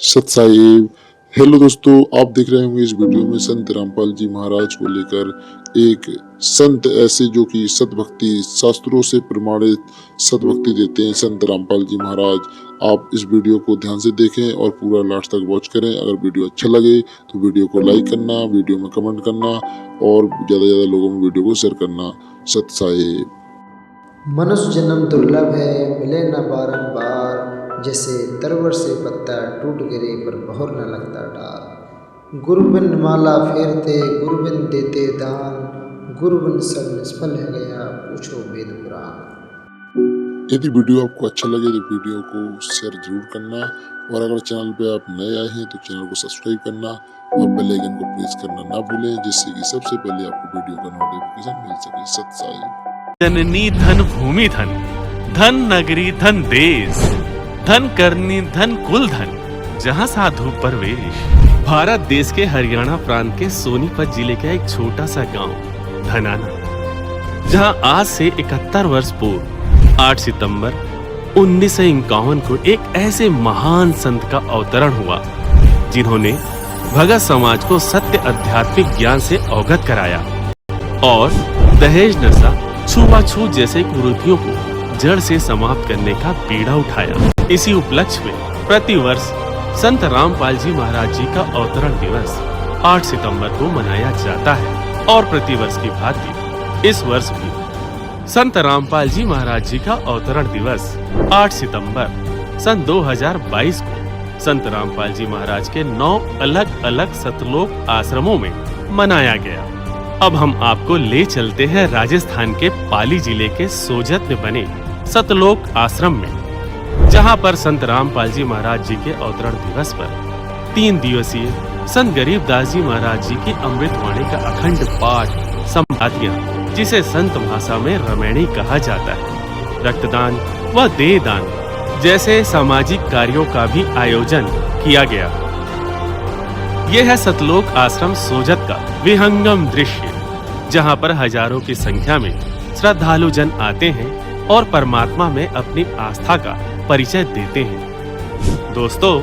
सत साहिब। हेलो दोस्तों, आप देख रहे होंगे इस वीडियो में संत रामपाल जी महाराज को लेकर एक संत ऐसे जो कि सतभक्ति शास्त्रों से प्रमाणित सतभक्ति देते हैं, संत रामपाल जी महाराज। आप इस वीडियो को ध्यान से देखें और पूरा लास्ट तक वॉच करें। अगर वीडियो अच्छा लगे तो वीडियो को लाइक करना, वीडियो में कमेंट करना और ज़्यादा से ज़्यादा लोगों में वीडियो को शेयर करना। सत साहिब। मनुष्य जन्म दुर्लभ है, मिले न बारंबार। जैसे तरवर से पत्ता टूट गिरे पर बहुर न लगता डाल। गुरुबिन माला फेरते, गुरुबिन देते दान। गुरुबिन सब निष्फल है गया, पूछो वेद पुराण। यदि वीडियो आपको अच्छा लगे तो वीडियो को शेयर जरूर करना और अगर चैनल पे आप नए आए हैं तो चैनल को सब्सक्राइब करना और बेल आइकन को प्रेस करना ना भूलें, जिससे कि सबसे पहले आपको वीडियो का नोटिफिकेशन मिल सके। सत साहिब। जननी धन भूमि धन, धन नगरी धन देश, धन करनी धन कुल धन, जहाँ साधु परवेश। भारत देश के हरियाणा प्रांत के सोनीपत जिले का एक छोटा सा गांव धनाना, जहाँ आज से 71 वर्ष पूर्व 8 सितंबर 1951 को एक ऐसे महान संत का अवतरण हुआ, जिन्होंने भगत समाज को सत्य आध्यात्मिक ज्ञान से अवगत कराया और दहेज नशा, छुआछूत जैसे कुरीतियों को जड़ से समाप्त करने का बीड़ा उठाया। इसी उपलक्ष्य में प्रतिवर्ष संत रामपाल जी महाराज जी का अवतरण दिवस 8 सितंबर को मनाया जाता है और प्रतिवर्ष की भांति इस वर्ष भी संत रामपाल जी महाराज जी का अवतरण दिवस 8 सितंबर सन 2022 को संत रामपाल जी महाराज के 9 अलग अलग सतलोक आश्रमों में मनाया गया। अब हम आपको ले चलते हैं राजस्थान के पाली जिले के सोजत में बने सतलोक आश्रम में, जहां पर संत रामपाल जी महाराज जी के अवतरण दिवस पर 3 दिवसीय संत गरीबदास जी महाराज जी की अमृतवाणी का अखंड पाठ संपादिया, जिसे संत भाषा में रमैणी कहा जाता है, रक्तदान व देहदान जैसे सामाजिक कार्यों का भी आयोजन किया गया। यह है सतलोक आश्रम सोजत का विहंगम दृश्य, जहां पर हजारों की संख्या में श्रद्धालु जन आते हैं और परमात्मा में अपनी आस्था का परिचय देते हैं। दोस्तों,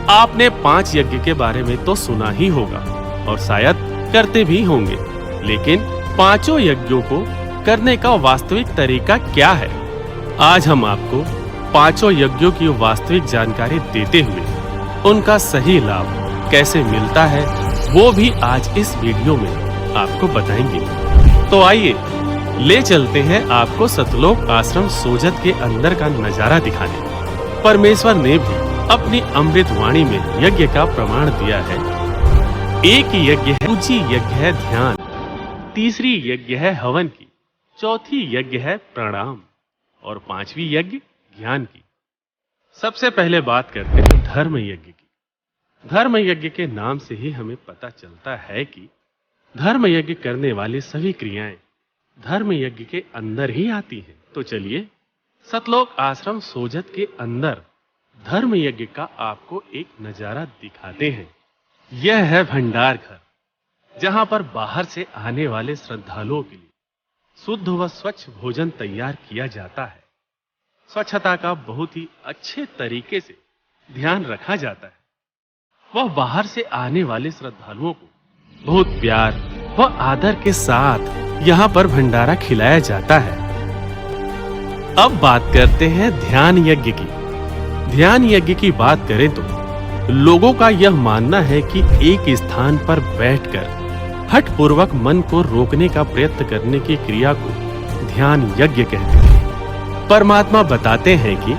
आपने 5 यज्ञ के बारे में तो सुना ही होगा और शायद करते भी होंगे, लेकिन 5 यज्ञों को करने का वास्तविक तरीका क्या है? आज हम आपको 5 यज्ञों की वास्तविक जानकारी देते हुए उनका सही लाभ कैसे मिलता है वो भी आज इस वीडियो में आपको बताएंगे। तो आइए ले चलते हैं आपको सतलोक आश्रम सोजत के अंदर का नजारा दिखाने। परमेश्वर ने भी अपनी अमृत वाणी में यज्ञ का प्रमाण दिया है। एक यज्ञ है ऊंची यज्ञ है ध्यान, तीसरी यज्ञ है हवन की, चौथी यज्ञ है प्रणाम और 5वीं यज्ञ ज्ञान की। सबसे पहले बात करते हैं धर्म यज्ञ की। धर्म यज्ञ के नाम से ही हमें पता चलता है कि धर्म यज्ञ करने वाली सभी क्रियाएं धर्म यज्ञ के अंदर ही आती हैं। तो चलिए सतलोक आश्रम सोजत के अंदर धर्म यज्ञ का आपको एक नजारा दिखाते हैं। यह है भंडार घर, जहां पर बाहर से आने वाले श्रद्धालुओं के लिए शुद्ध व स्वच्छ भोजन तैयार किया जाता है। स्वच्छता का बहुत ही अच्छे तरीके से ध्यान रखा जाता है। वह बाहर से आने वाले श्रद्धालुओं को बहुत प्यार व आदर के साथ यहाँ पर भंडारा खिलाया जाता है। अब बात करते हैं ध्यान यज्ञ की। ध्यान यज्ञ की बात करें तो लोगों का यह मानना है कि एक स्थान पर बैठकर हठपूर्वक मन को रोकने का प्रयत्न करने की क्रिया को ध्यान यज्ञ कहते हैं। परमात्मा बताते हैं कि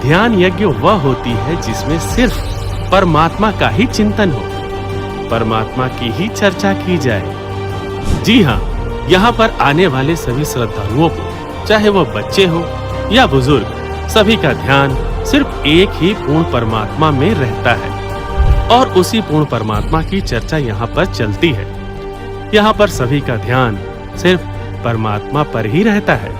ध्यान यज्ञ वह होती है जिसमें सिर्फ परमात्मा का ही चिंतन हो, परमात्मा की ही चर्चा की जाए। जी हाँ, यहाँ पर आने वाले सभी श्रद्धालुओं को, चाहे वो बच्चे हो या बुजुर्ग, सभी का ध्यान सिर्फ एक ही पूर्ण परमात्मा में रहता है और उसी पूर्ण परमात्मा की चर्चा यहाँ पर चलती है। यहाँ पर सभी का ध्यान सिर्फ परमात्मा पर ही रहता है।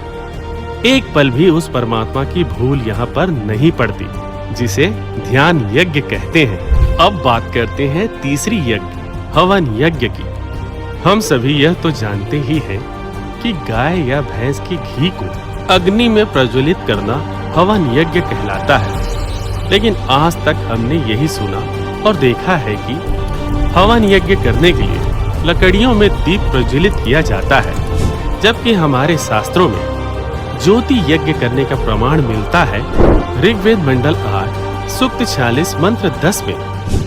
एक पल भी उस परमात्मा की भूल यहाँ पर नहीं पड़ती, जिसे ध्यान यज्ञ कहते हैं। अब बात करते हैं तीसरी यज्ञ हवन यज्ञ की। हम सभी यह तो जानते ही हैं कि गाय या भैंस की घी को अग्नि में प्रज्वलित करना हवन यज्ञ कहलाता है। लेकिन आज तक हमने यही सुना और देखा है कि हवन यज्ञ करने के लिए लकड़ियों में दीप प्रज्वलित किया जाता है, जबकि हमारे शास्त्रों में ज्योति यज्ञ करने का प्रमाण मिलता है। ऋग्वेद मंडल 8 सूक्त 46 मंत्र 10 में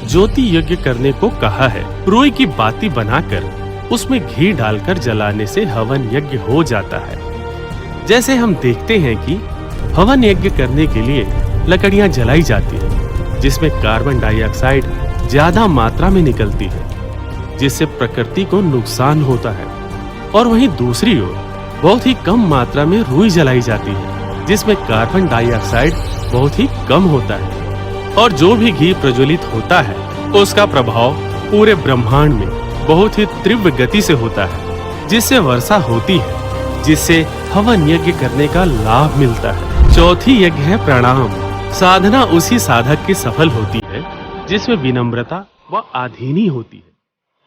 ज्योति यज्ञ करने को कहा है। रुई की बाती बनाकर उसमें घी डालकर जलाने से हवन यज्ञ हो जाता है। जैसे हम देखते हैं कि हवन यज्ञ करने के लिए लकड़ियां जलाई जाती हैं, जिसमें कार्बन डाइऑक्साइड ज्यादा मात्रा में निकलती है, जिससे प्रकृति को नुकसान होता है। और वहीं दूसरी ओर बहुत ही कम मात्रा में रुई जलाई जाती है, जिसमें कार्बन डाइऑक्साइड बहुत ही कम होता है। और जो भी घी प्रज्वलित होता है उसका प्रभाव पूरे ब्रह्मांड में बहुत ही तीव्र गति से होता है, जिससे वर्षा होती है, जिससे हवन यज्ञ करने का लाभ मिलता है। चौथी यज्ञ है प्रणाम। साधना उसी साधक की सफल होती है जिसमें विनम्रता व आधीनी होती है,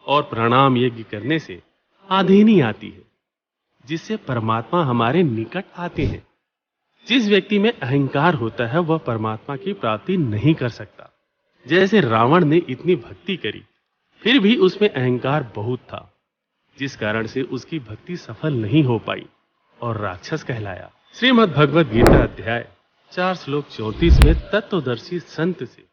और प्रणाम यज्ञ करने से आधीनी आती है, जिससे परमात्मा हमारे निकट आते हैं। जिस व्यक्ति में अहंकार होता है वह परमात्मा की प्राप्ति नहीं कर सकता। जैसे रावण ने इतनी भक्ति करी, फिर भी उसमें अहंकार बहुत था, जिस कारण से उसकी भक्ति सफल नहीं हो पाई और राक्षस कहलाया। श्रीमद् भगवद गीता अध्याय 4 श्लोक 34 में तत्वदर्शी संत से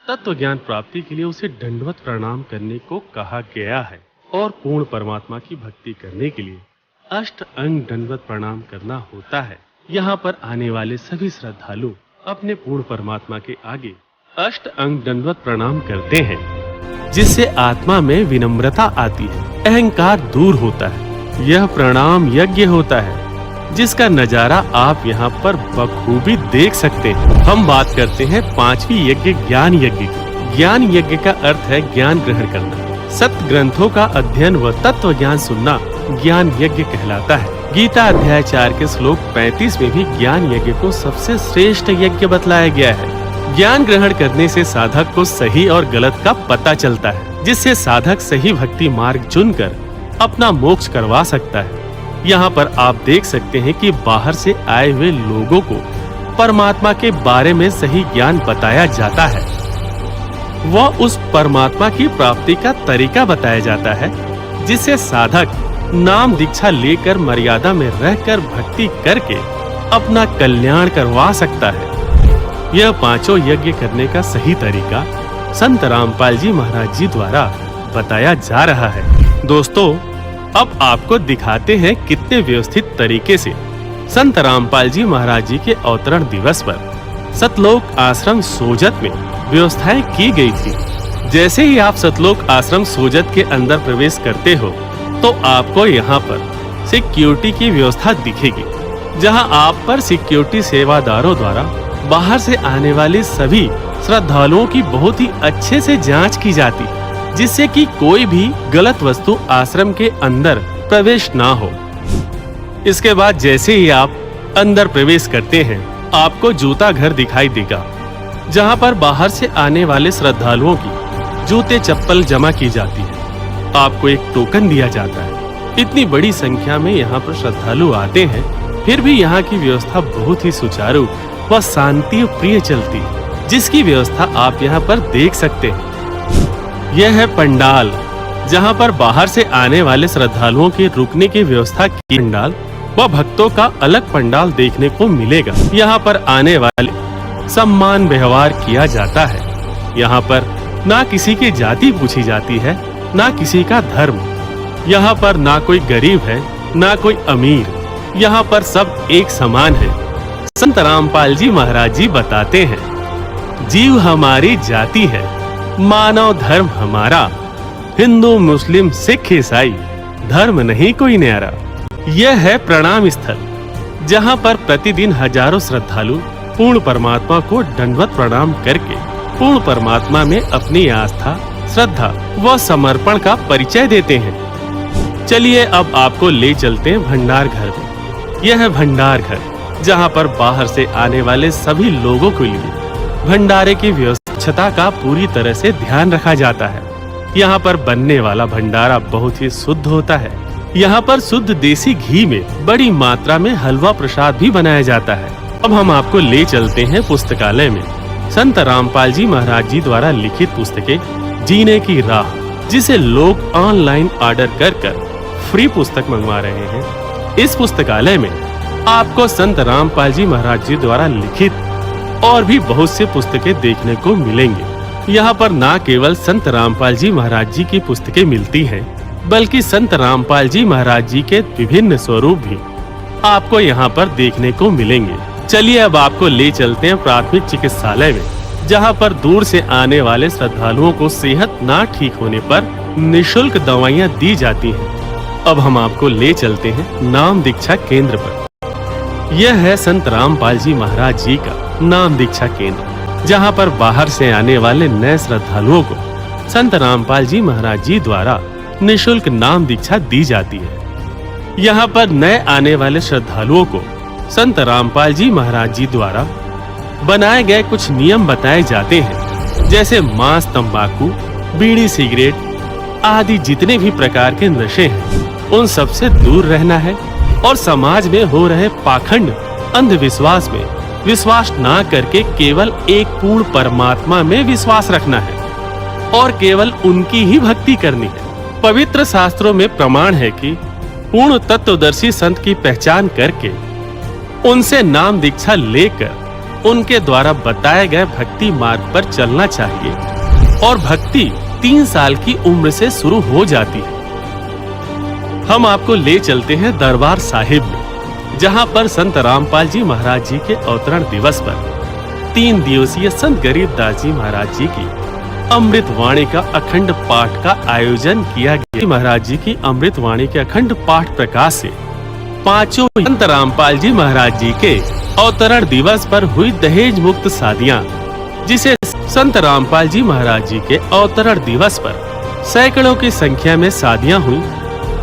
तत्व ज्ञान प्राप्ति के लिए उसे दंडवत प्रणाम करने को कहा गया है, और पूर्ण परमात्मा की भक्ति करने के लिए अष्ट अंग दंडवत प्रणाम करना होता है। यहाँ पर आने वाले सभी श्रद्धालु अपने पूर्ण परमात्मा के आगे अष्ट अंग दंडवत प्रणाम करते हैं, जिससे आत्मा में विनम्रता आती है, अहंकार दूर होता है। यह प्रणाम यज्ञ होता है, जिसका नजारा आप यहाँ पर बखूबी देख सकते हैं। हम बात करते हैं 5वीं यज्ञ ज्ञान यज्ञ की। ज्ञान यज्ञ का अर्थ है ज्ञान ग्रहण करना। सत्य ग्रंथों का अध्ययन व तत्व ज्ञान सुनना ज्ञान यज्ञ कहलाता है। गीता अध्याय 4 के श्लोक 35 में भी ज्ञान यज्ञ को सबसे श्रेष्ठ यज्ञ बतलाया गया है। ज्ञान ग्रहण करने से साधक को सही और गलत का पता चलता है, जिससे साधक सही भक्ति मार्ग चुनकर अपना मोक्ष करवा सकता है। यहाँ पर आप देख सकते हैं कि बाहर से आए हुए लोगों को परमात्मा के बारे में सही ज्ञान बताया जाता है, वह उस परमात्मा की प्राप्ति का तरीका बताया जाता है, जिससे साधक नाम दीक्षा लेकर मर्यादा में रहकर भक्ति करके अपना कल्याण करवा सकता है। यह 5 यज्ञ करने का सही तरीका संत रामपाल जी महाराज जी द्वारा बताया जा रहा है। दोस्तों, अब आपको दिखाते हैं कितने व्यवस्थित तरीके से संत रामपाल जी महाराज जी के अवतरण दिवस पर सतलोक आश्रम सोजत में व्यवस्थाएं की गई थी। जैसे ही आप सतलोक आश्रम सोजत के अंदर प्रवेश करते हो तो आपको यहाँ पर सिक्योरिटी की व्यवस्था दिखेगी, जहाँ आप पर सिक्योरिटी सेवादारों द्वारा बाहर से आने वाले सभी श्रद्धालुओं की बहुत ही अच्छे से जांच की जाती है, जिससे कि कोई भी गलत वस्तु आश्रम के अंदर प्रवेश ना हो। इसके बाद जैसे ही आप अंदर प्रवेश करते हैं, आपको जूता घर दिखाई देगा, जहां पर बाहर से आने वाले श्रद्धालुओं की जूते चप्पल जमा की जाती है। आपको एक टोकन दिया जाता है। इतनी बड़ी संख्या में यहाँ पर श्रद्धालु आते हैं, फिर भी यहाँ की व्यवस्था बहुत ही सुचारू व शांति प्रिय चलती है, जिसकी व्यवस्था आप यहाँ पर देख सकते हैं। यह है पंडाल, जहाँ पर बाहर से आने वाले श्रद्धालुओं के रुकने की व्यवस्था की। पंडाल व भक्तों का अलग पंडाल देखने को मिलेगा। यहाँ पर आने वाले सम्मान व्यवहार किया जाता है। यहाँ पर ना किसी की जाति पूछी जाती है, ना किसी का धर्म। यहाँ पर ना कोई गरीब है, ना कोई अमीर। यहाँ पर सब एक समान है। संत रामपाल जी महाराज जी बताते हैं, जीव हमारी जाति है, मानव धर्म हमारा, हिंदू मुस्लिम सिख ईसाई धर्म नहीं कोई न्यारा। यह है प्रणाम स्थल, जहाँ पर प्रतिदिन हजारों श्रद्धालु पूर्ण परमात्मा को दंडवत प्रणाम करके पूर्ण परमात्मा में अपनी आस्था, श्रद्धा व समर्पण का परिचय देते हैं। चलिए अब आपको ले चलते हैं भंडार घर में। यह है भंडार घर, जहाँ पर बाहर से आने वाले सभी लोगों के लिए भंडारे की व्यवस्था का पूरी तरह से ध्यान रखा जाता है। यहाँ पर बनने वाला भंडारा बहुत ही शुद्ध होता है। यहाँ पर शुद्ध देसी घी में बड़ी मात्रा में हलवा प्रसाद भी बनाया जाता है। अब हम आपको ले चलते हैं पुस्तकालय में। संत रामपाल जी महाराज जी द्वारा लिखित पुस्तकें जीने की राह, जिसे लोग ऑनलाइन ऑर्डर कर फ्री पुस्तक मंगवा रहे हैं। इस पुस्तकालय में आपको संत रामपाल जी महाराज जी द्वारा लिखित और भी बहुत से पुस्तकें देखने को मिलेंगे। यहाँ पर न केवल संत रामपाल जी महाराज जी की पुस्तकें मिलती हैं, बल्कि संत रामपाल जी महाराज जी के विभिन्न स्वरूप भी आपको यहाँ पर देखने को मिलेंगे। चलिए अब आपको ले चलते हैं प्राथमिक चिकित्सालय में, जहाँ पर दूर से आने वाले श्रद्धालुओं को सेहत ना ठीक होने पर निशुल्क दवाइयाँ दी जाती हैं। अब हम आपको ले चलते हैं नाम दीक्षा केंद्र पर। यह है संत रामपाल जी महाराज जी का नाम दीक्षा केंद्र, जहाँ पर बाहर से आने वाले नए श्रद्धालुओं को संत रामपाल जी महाराज जी द्वारा निशुल्क नाम दीक्षा दी जाती है। यहाँ पर नए आने वाले श्रद्धालुओं को संत रामपाल जी महाराज जी द्वारा बनाए गए कुछ नियम बताए जाते हैं, जैसे मांस, तंबाकू, बीड़ी, सिगरेट आदि जितने भी प्रकार के नशे हैं उन सब से दूर रहना है और समाज में हो रहे पाखंड अंधविश्वास में विश्वास ना करके केवल एक पूर्ण परमात्मा में विश्वास रखना है और केवल उनकी ही भक्ति करनी है। पवित्र शास्त्रों में प्रमाण है कि पूर्ण तत्वदर्शी संत की पहचान करके उनसे नाम दीक्षा लेकर उनके द्वारा बताए गए भक्ति मार्ग पर चलना चाहिए और भक्ति 3 साल की उम्र से शुरू हो जाती है। हम आपको ले चलते हैं दरबार साहिब में, जहां पर संत रामपाल जी महाराज जी के अवतरण दिवस पर 3 दिवसीय संत गरीबदास जी महाराज जी की अमृत वाणी का अखंड पाठ का आयोजन किया गया। महाराज जी की अमृत वाणी के अखंड पाठ प्रकाश से 5 संत रामपाल जी महाराज जी के अवतरण दिवस पर हुई दहेज मुक्त शादियां, जिसे संत रामपाल जी महाराज जी के अवतरण दिवस पर सैकड़ों की संख्या में शादियां हुई,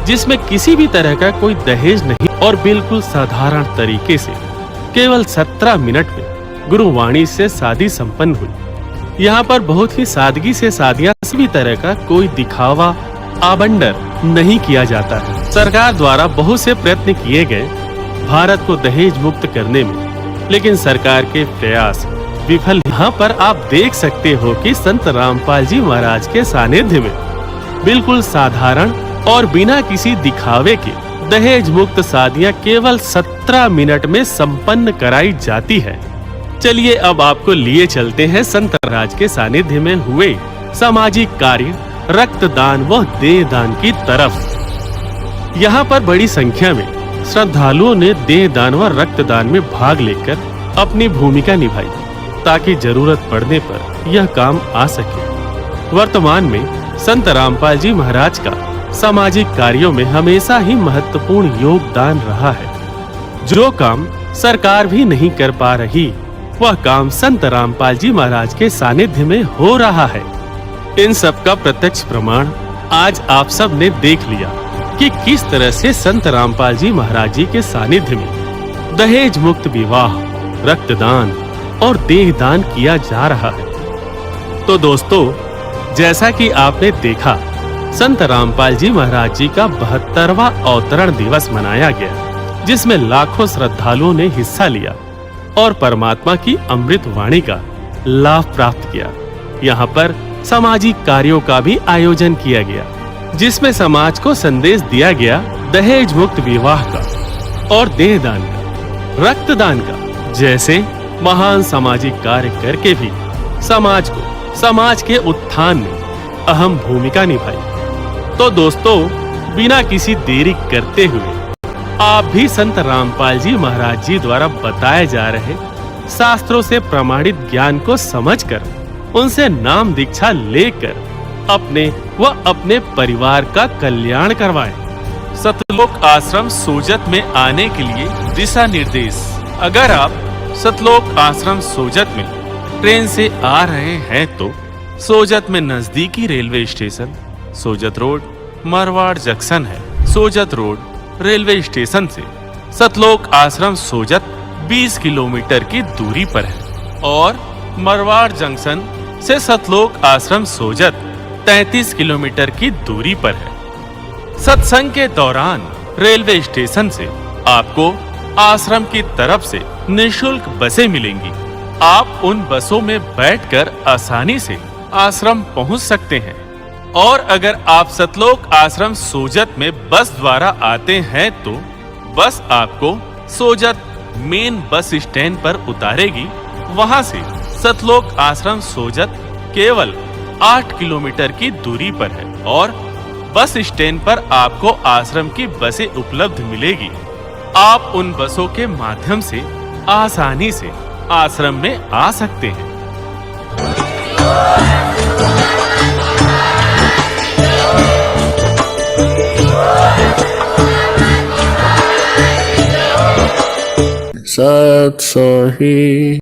जिसमें किसी भी तरह का कोई दहेज नहीं और बिल्कुल साधारण तरीके से केवल 17 मिनट में गुरुवाणी से शादी संपन्न हुई। यहाँ पर बहुत ही सादगी से शादियां, किसी भी तरह का कोई दिखावा आबंडर नहीं किया जाता है। सरकार द्वारा बहुत से प्रयत्न किए गए भारत को दहेज मुक्त करने में, लेकिन सरकार के प्रयास विफल। यहाँ पर आप देख सकते हो कि संत रामपाल जी महाराज के सानिध्य में बिल्कुल साधारण और बिना किसी दिखावे के दहेज मुक्त शादियां केवल 17 मिनट में संपन्न कराई जाती है। चलिए अब आपको लिए चलते हैं संत राज के सानिध्य में हुए सामाजिक कार्य, रक्तदान व देहदान की तरफ। यहाँ पर बड़ी संख्या में श्रद्धालुओं ने देहदान व रक्तदान में भाग लेकर अपनी भूमिका निभाई, ताकि जरूरत पड़ने पर यह काम आ सके। वर्तमान में संत रामपाल जी महाराज का सामाजिक कार्यों में हमेशा ही महत्वपूर्ण योगदान रहा है। जो काम सरकार भी नहीं कर पा रही, वह काम संत रामपाल जी महाराज के सानिध्य में हो रहा है। इन सब का प्रत्यक्ष प्रमाण आज आप सब ने देख लिया कि किस तरह से संत रामपाल जी महाराज जी के सानिध्य में दहेज मुक्त विवाह, रक्तदान और देहदान किया जा रहा है। तो दोस्तों, जैसा कि आपने देखा, संत रामपाल जी महाराज जी का 72वां अवतरण दिवस मनाया गया, जिसमें लाखों श्रद्धालुओं ने हिस्सा लिया और परमात्मा की अमृत वाणी का लाभ प्राप्त किया। यहाँ पर सामाजिक कार्यों का भी आयोजन किया गया, जिसमें समाज को संदेश दिया गया दहेज मुक्त विवाह का और देहदान का, रक्तदान का, जैसे महान सामाजिक कार्य करके भी समाज को, समाज के उत्थान में अहम भूमिका निभाई। तो दोस्तों, बिना किसी देरी करते हुए आप भी संत रामपाल जी महाराज जी द्वारा बताए जा रहे शास्त्रों से प्रमाणित ज्ञान को समझकर उनसे नाम दीक्षा लेकर अपने व अपने परिवार का कल्याण करवाएं। सतलोक आश्रम सोजत में आने के लिए दिशा निर्देश। अगर आप सतलोक आश्रम सोजत में ट्रेन से आ रहे हैं तो सोजत में नजदीकी railway station Sojat road Marwar junction है। सोजत रोड रेलवे स्टेशन से सतलोक आश्रम सोजत 20 किलोमीटर की दूरी पर है और मारवाड़ जंक्शन से सतलोक आश्रम सोजत 33 किलोमीटर की दूरी पर है। सत्संग के दौरान रेलवे स्टेशन से आपको आश्रम की तरफ से निःशुल्क बसें मिलेंगी आप उन बसों में बैठकर आसानी से आश्रम पहुंच सकते हैं। और अगर आप सतलोक आश्रम सोजत में बस द्वारा आते हैं तो बस आपको सोजत मेन बस स्टैंड पर उतारेगी। वहां से सतलोक आश्रम सोजत केवल 8 किलोमीटर की दूरी पर है और बस स्टैंड पर आपको आश्रम की बसें उपलब्ध मिलेगी। आप उन बसों के माध्यम से आसानी से आश्रम में आ सकते हैं। सत श्री